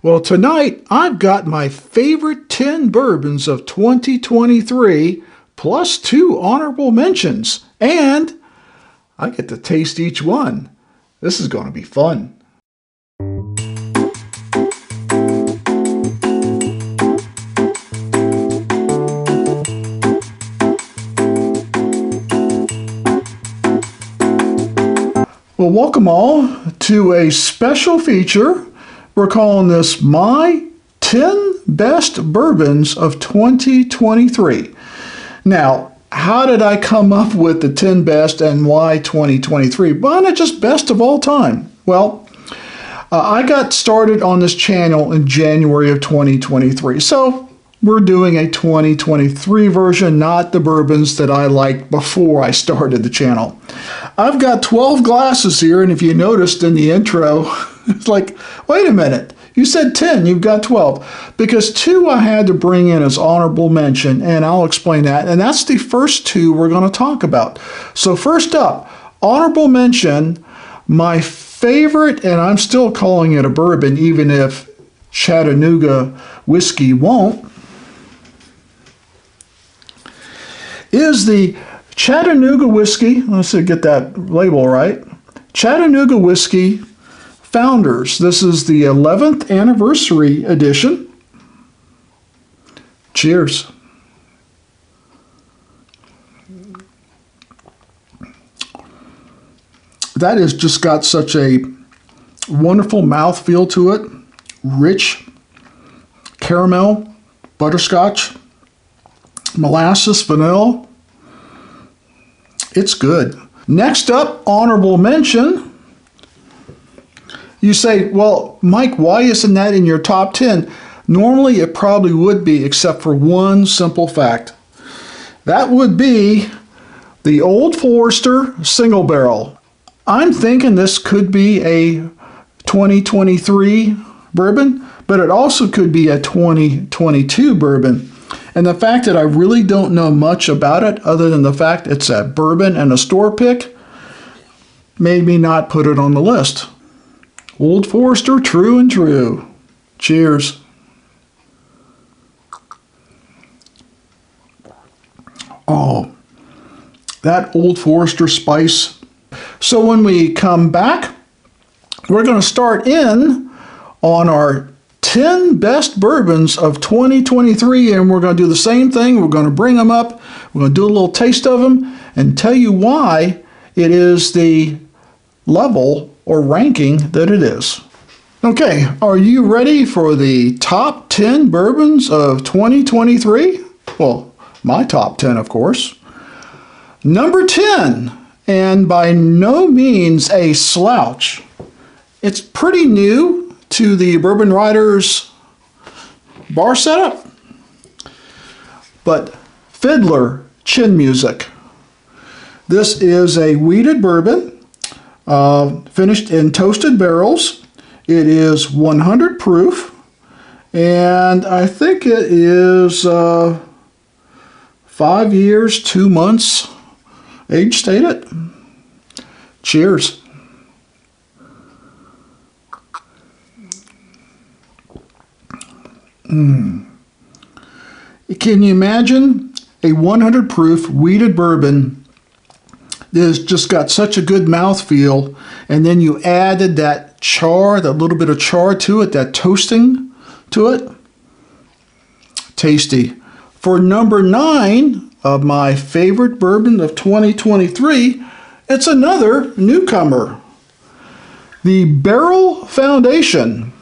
Well, tonight I've got my favorite 10 bourbons of 2023 plus 2 honorable mentions, and I get to taste each one. This is going to be fun. Well, welcome all to a special feature. We're calling this My 10 Best Bourbons of 2023. Now, how did I come up with the 10 best and why 2023? Why not just best of all time? Well, I got started on this channel in January of 2023. So we're doing a 2023 version, not the bourbons that I liked before I started the channel. I've got 12 glasses here, and if you noticed in the intro, it's like, wait a minute, you said 10, you've got 12. Because 2 I had to bring in as honorable mention, and I'll explain that. And that's the first 2 we're going to talk about. So first up, honorable mention, my favorite, and I'm still calling it a bourbon, even if Chattanooga whiskey won't, is the Chattanooga whiskey. Let's see, get that label right. Chattanooga whiskey Founders. This is the 11th anniversary edition. Cheers. That has just got such a wonderful mouthfeel to it. Rich caramel, butterscotch, molasses, vanilla. It's good. Next up, honorable mention. You say, well, Mike, why isn't that in your top 10? Normally it probably would be, except for one simple fact. That would be the Old Forester Single Barrel. I'm thinking this could be a 2023 bourbon, but it also could be a 2022 bourbon. And the fact that I really don't know much about it, other than the fact it's a bourbon and a store pick, made me not put it on the list. Old Forester, true and true. Cheers. Oh, that Old Forester spice. So when we come back, we're going to start in on our 10 best bourbons of 2023, and we're going to do the same thing. We're going to bring them up. We're going to do a little taste of them and tell you why it is the level or ranking that it is. Okay, are you ready for the top 10 bourbons of 2023? Well, my top 10, of course. Number 10, and by no means a slouch. It's pretty new to the Bourbon Writers bar setup, but Fiddler Chin Music. This is a wheated bourbon, finished in toasted barrels. It is 100 proof, and I think it is 5 years, 2 months age stated. Cheers. Can you imagine a 100 proof wheated bourbon that's just got such a good mouthfeel, and then you added that char, that little bit of char to it, that toasting to it? Tasty. For number 9 of my favorite bourbon of 2023, it's another newcomer. The Barrel Foundation.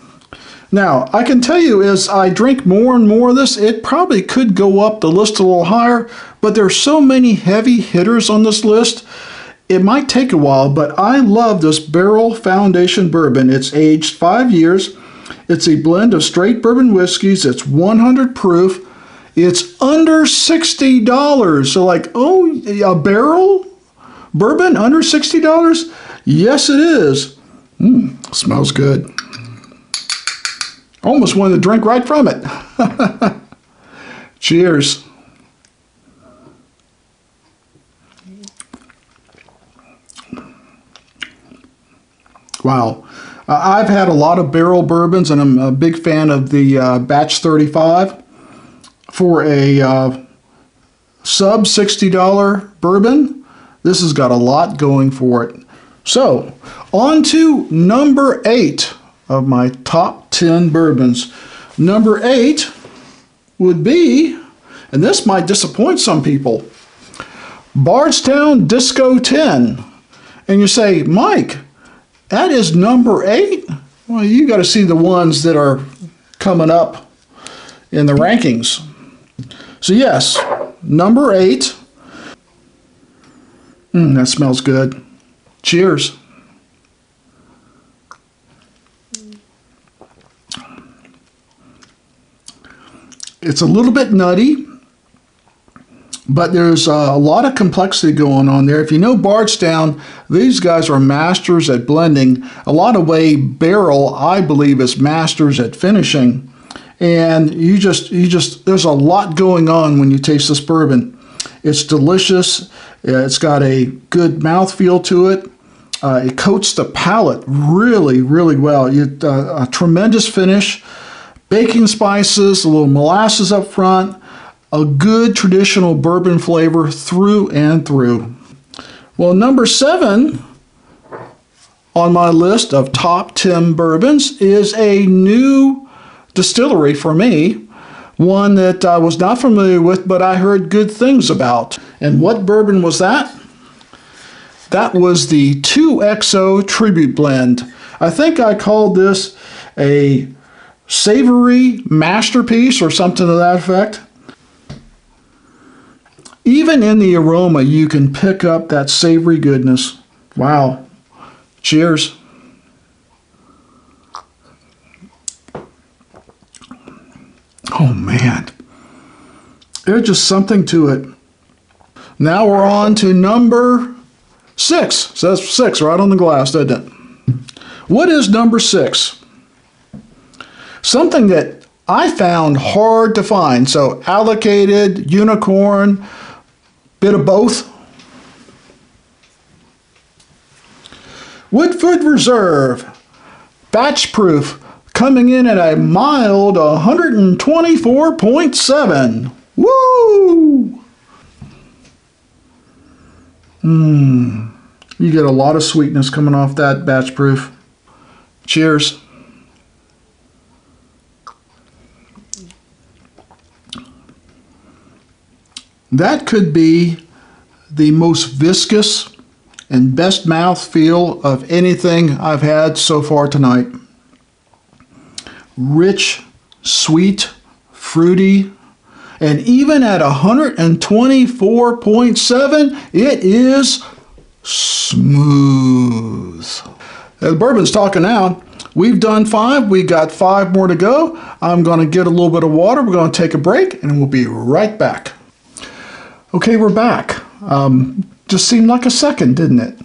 Now, I can tell you as I drink more and more of this, it probably could go up the list a little higher, but there's so many heavy hitters on this list, it might take a while, but I love this Barrel Foundation bourbon. It's aged 5 years. It's a blend of straight bourbon whiskeys. It's 100 proof. It's under $60. So like, oh, a barrel bourbon under $60? Yes, it is. Smells good. Almost wanted to drink right from it. Cheers. Wow. I've had a lot of barrel bourbons, and I'm a big fan of the Batch 35. For a sub $60 bourbon, this has got a lot going for it. So, on to number 8 of my top 10 bourbons. Number 8 would be, and this might disappoint some people, Bardstown Disco 10. And you say, Mike, that is number 8? Well, you got to see the ones that are coming up in the rankings. So yes, number 8. That smells good. Cheers. It's a little bit nutty, but there's a lot of complexity going on there. If you know Bardstown, these guys are masters at blending. A lot of way barrel, I believe, is masters at finishing. And there's a lot going on when you taste this bourbon. It's delicious. It's got a good mouthfeel to it. It coats the palate really, really well. A tremendous finish. Baking spices, a little molasses up front. A good traditional bourbon flavor through and through. Well, number 7 on my list of top 10 bourbons is a new distillery for me, one that I was not familiar with, but I heard good things about. And what bourbon was that? That was the 2XO Tribute Blend. I think I called this a savory masterpiece or something to that effect. Even in the aroma, you can pick up that savory goodness. Wow. Cheers. Oh man, there's just something to it. Now we're on to number 6. So that's 6 right on the glass, doesn't it? What is number 6? Something that I found hard to find. So allocated, unicorn, bit of both. Woodford Reserve, batch proof, coming in at a mild 124.7. Woo! You get a lot of sweetness coming off that batch proof. Cheers. That could be the most viscous and best mouthfeel of anything I've had so far tonight. Rich, sweet, fruity, and even at 124.7, it is smooth. The bourbon's talking now. We've done 5. We got 5 more to go. I'm going to get a little bit of water. We're going to take a break, and we'll be right back. Okay, we're back. Just seemed like a second, didn't it?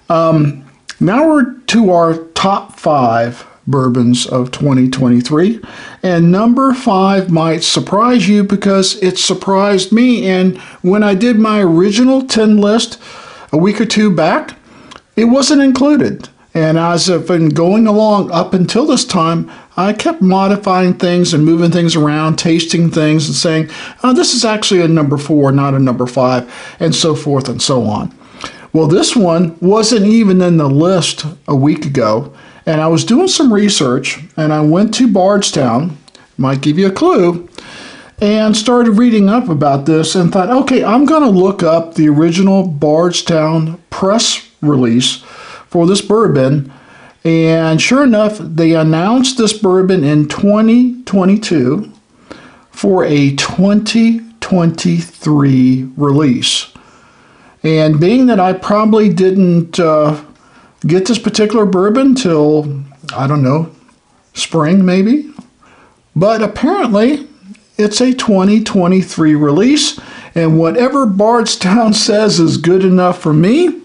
Now we're to our top 5 bourbons of 2023, and number 5 might surprise you because it surprised me. And when I did my original 10 list a week or 2 back, it wasn't included. And as I've been going along up until this time, I kept modifying things and moving things around, tasting things and saying, oh, this is actually a number 4, not a number 5, and so forth and so on. Well, this one wasn't even in the list a week ago, and I was doing some research, and I went to Bardstown, might give you a clue, and started reading up about this and thought, okay, I'm going to look up the original Bardstown press release for this bourbon. And sure enough, they announced this bourbon in 2022 for a 2023 release. And being that I probably didn't get this particular bourbon till, I don't know, spring maybe, but apparently it's a 2023 release, and whatever Bardstown says is good enough for me.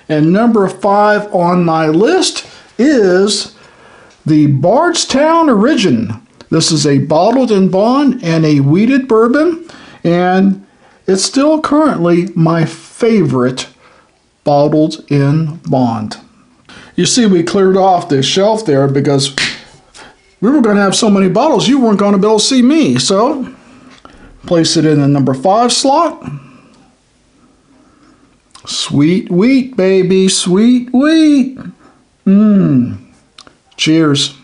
And number 5 on my list is the Bardstown Origin. This is a bottled in bond and a wheated bourbon, and it's still currently my favorite bottled in bond. You see, we cleared off the shelf there because we were going to have so many bottles you weren't going to be able to see me. So, place it in the number 5 slot. Sweet wheat, baby, sweet wheat. Cheers.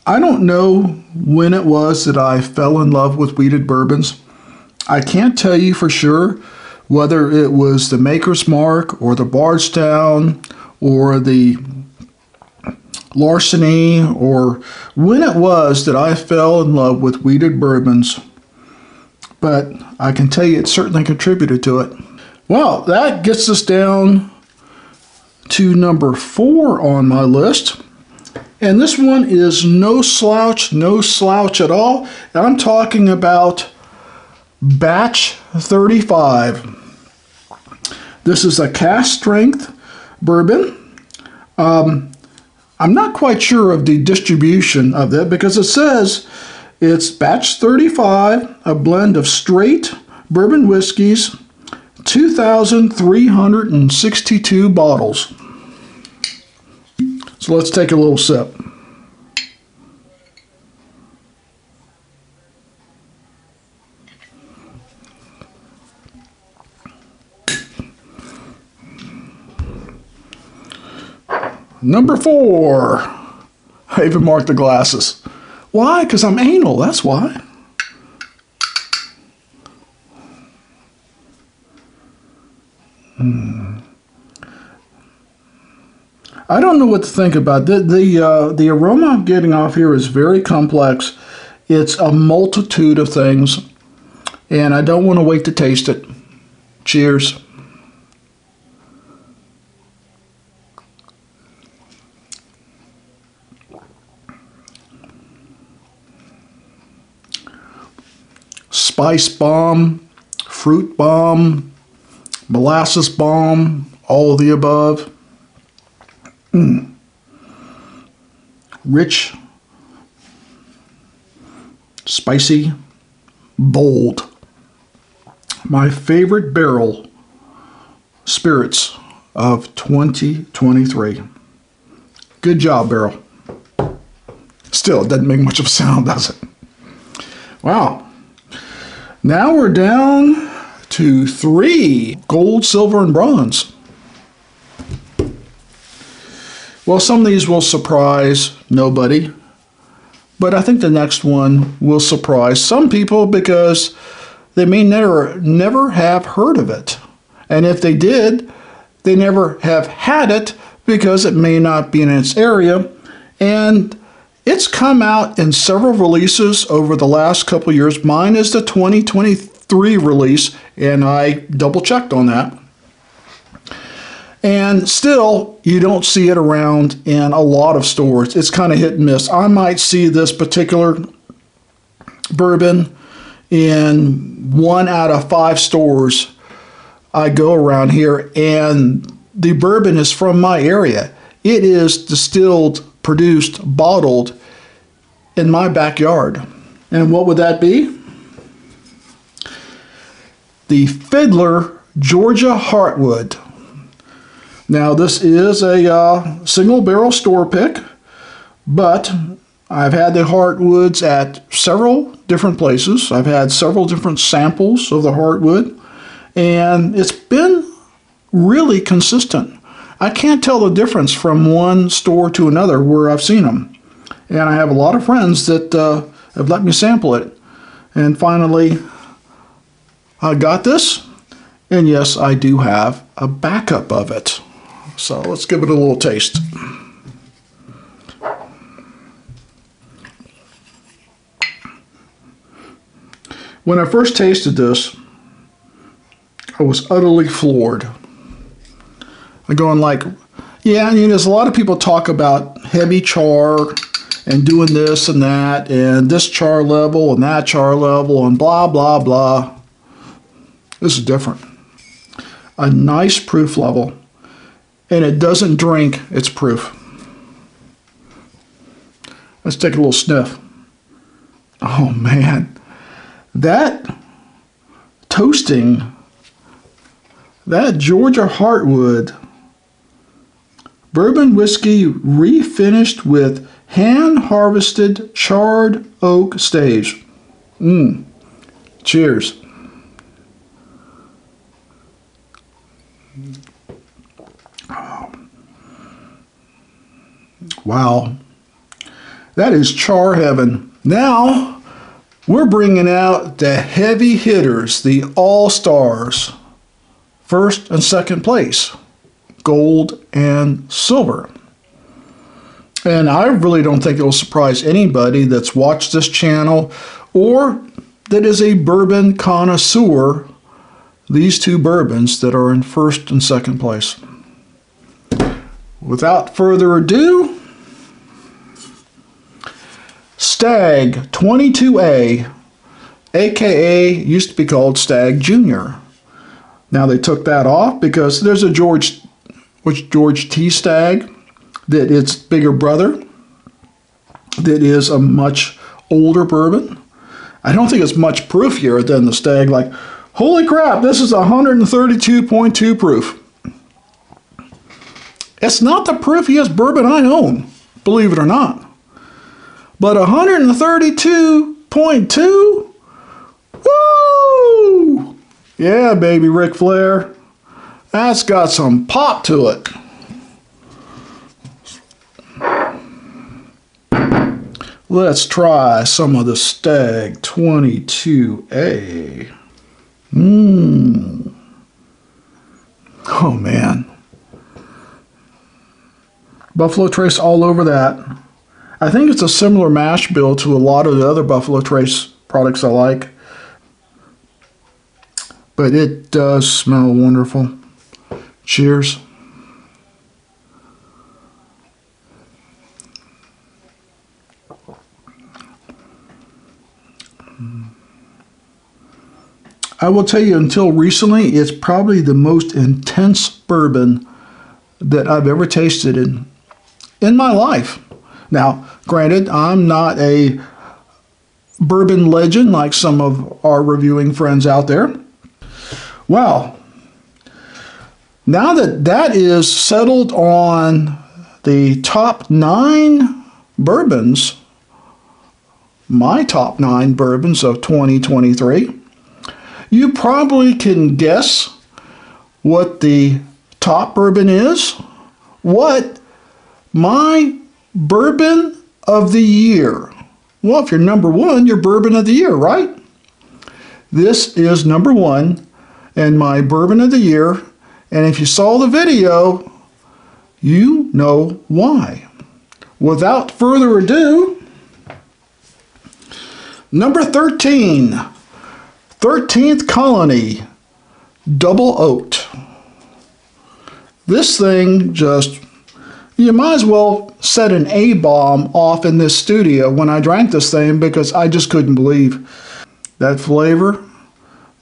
I don't know when it was that I fell in love with wheated bourbons. I can't tell you for sure whether it was the Maker's Mark or the Bardstown or the Larceny or when it was that I fell in love with wheated bourbons, but I can tell you it certainly contributed to it. Well, that gets us down to number 4 on my list. And this one is no slouch at all. And I'm talking about Batch 35. This is a cask strength bourbon. I'm not quite sure of the distribution of it because it says it's Batch 35, a blend of straight bourbon whiskeys, 2,362 bottles. So let's take a little sip. Number 4. I even marked the glasses. Why? Because I'm anal, that's why. I don't know what to think about it. The aroma I'm getting off here is very complex. It's a multitude of things, and I don't want to wait to taste it. Cheers. Spice bomb, fruit bomb, molasses bomb, all of the above. Rich, spicy, bold. My favorite barrel spirits of 2023. Good job, barrel. Still, it doesn't make much of a sound, does it? Wow. Now we're down to 3 gold, silver, and bronze. Well, some of these will surprise nobody, but I think the next one will surprise some people because they may never have heard of it. And if they did, they never have had it because it may not be in its area. And it's come out in several releases over the last couple of years. Mine is the 2023 release, and I double-checked on that. And still, you don't see it around in a lot of stores. It's kind of hit and miss. I might see this particular bourbon in 1 out of 5 stores I go around here, and the bourbon is from my area. It is distilled, produced, bottled in my backyard. And what would that be? The Fiddler Georgia Heartwood. Now, this is a single barrel store pick, but I've had the Heartwoods at several different places. I've had several different samples of the Heartwood, and it's been really consistent. I can't tell the difference from one store to another where I've seen them. And I have a lot of friends that have let me sample it. And finally, I got this, and yes, I do have a backup of it. So let's give it a little taste. When I first tasted this, I was utterly floored. I'm going like, yeah, there's a lot of people talk about heavy char and doing this and that and this char level and that char level and blah, blah, blah. This is different. A nice proof level. And it doesn't drink its proof. Let's take a little sniff. Oh man, that toasting that Georgia Heartwood bourbon whiskey refinished with hand-harvested charred oak stage. Cheers. Wow. That is char heaven. Now, we're bringing out the heavy hitters, the all-stars. First and second place, gold and silver. And I really don't think it'll surprise anybody that's watched this channel or that is a bourbon connoisseur, these two bourbons that are in first and second place. Without further ado, Stag 22A, aka used to be called Stag Jr. Now they took that off because there's a George T. Stag that its bigger brother that is a much older bourbon. I don't think it's much proofier than the Stag. Like, holy crap, this is 132.2 proof. It's not the proofiest bourbon I own, believe it or not. But 132.2? Woo! Yeah, baby, Ric Flair. That's got some pop to it. Let's try some of the Stag 22A. Oh, man. Buffalo Trace all over that. I think it's a similar mash bill to a lot of the other Buffalo Trace products I like. But it does smell wonderful. Cheers. I will tell you, until recently, it's probably the most intense bourbon that I've ever tasted in my life. Now, granted, I'm not a bourbon legend like some of our reviewing friends out there. Well, now that that is settled on the top 9 bourbons, my top 9 bourbons of 2023, you probably can guess what the top bourbon is, what my bourbon of the year. Well, if you're number 1, you're bourbon of the year, right? This is number 1 and my bourbon of the year. And if you saw the video, you know why. Without further ado, number 13, 13th Colony Double Oaked. This thing just, you might as well set an A-bomb off in this studio when I drank this thing, because I just couldn't believe that flavor,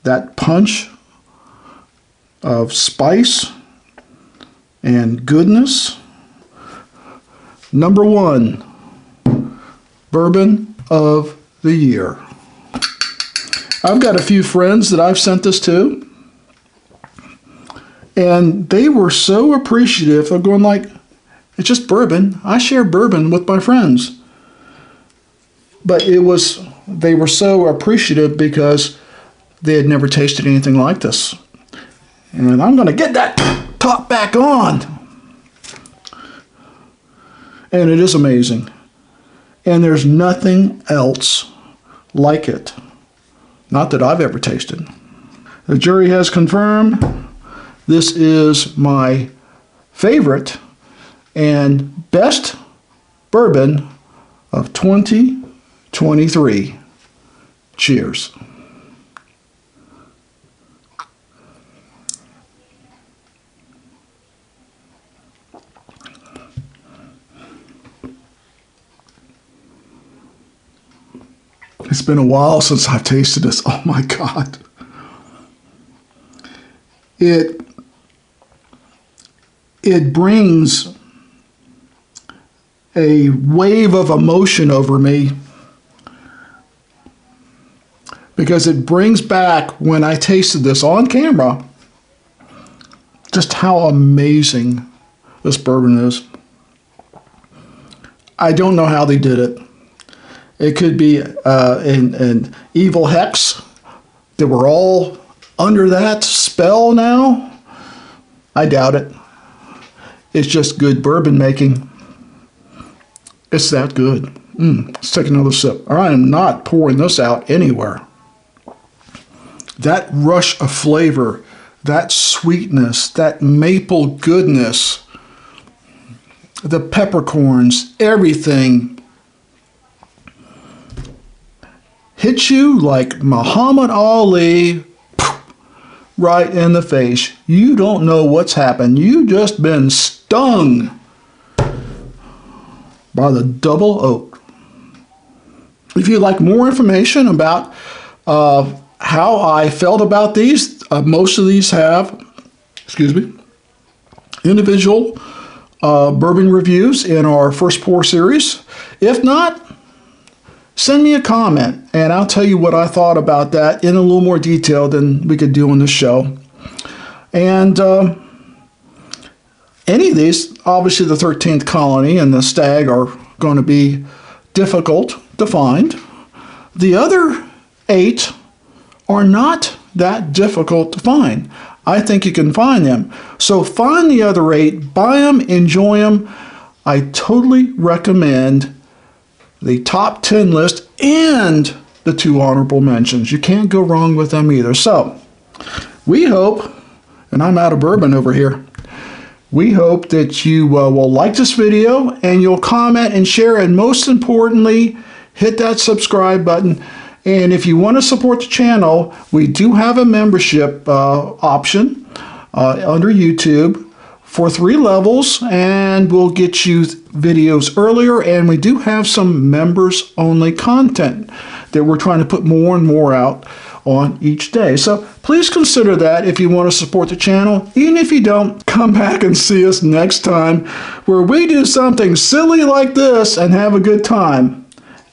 that punch of spice and goodness. Number 1, bourbon of the year. I've got a few friends that I've sent this to, and they were so appreciative of going like, it's just bourbon. I share bourbon with my friends. But they were so appreciative because they had never tasted anything like this. And I'm going to get that top back on. And it is amazing. And there's nothing else like it. Not that I've ever tasted. The jury has confirmed this is my favorite and best bourbon of 2023. Cheers. It's been a while since I've tasted this. Oh my God. It brings a wave of emotion over me because it brings back, when I tasted this on camera, just how amazing this bourbon is. I don't know how they did it. It could be an evil hex that we're all under that spell now. I doubt it. It's just good bourbon making. It's that good. Let's take another sip. I am not pouring this out anywhere. That rush of flavor, that sweetness, that maple goodness, the peppercorns, everything hits you like Muhammad Ali right in the face. You don't know what's happened. You just been stung by the double oak. If you'd like more information about how I felt about these, most of these have, individual bourbon reviews in our first pour series. If not, send me a comment and I'll tell you what I thought about that in a little more detail than we could do on the show. And any of these, obviously the 13th Colony and the Stag are going to be difficult to find. The other 8 are not that difficult to find. I think you can find them. So find the other 8, buy them, enjoy them. I totally recommend the top 10 list and the 2 honorable mentions. You can't go wrong with them either. So we hope, and I'm out of bourbon over here, we hope that you will like this video and you'll comment and share, and most importantly, hit that subscribe button. And if you want to support the channel, we do have a membership option under YouTube for 3 levels, and we'll get you videos earlier. And we do have some members only content that we're trying to put more and more out on each day. So please consider that if you want to support the channel. Even if you don't, come back and see us next time where we do something silly like this and have a good time.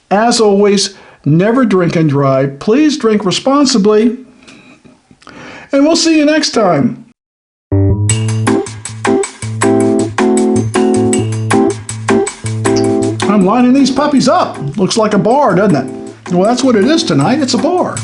As always, never drink and drive. Please drink responsibly. And we'll see you next time. I'm lining these puppies up. Looks like a bar, doesn't it? Well, that's what it is tonight. It's a bar.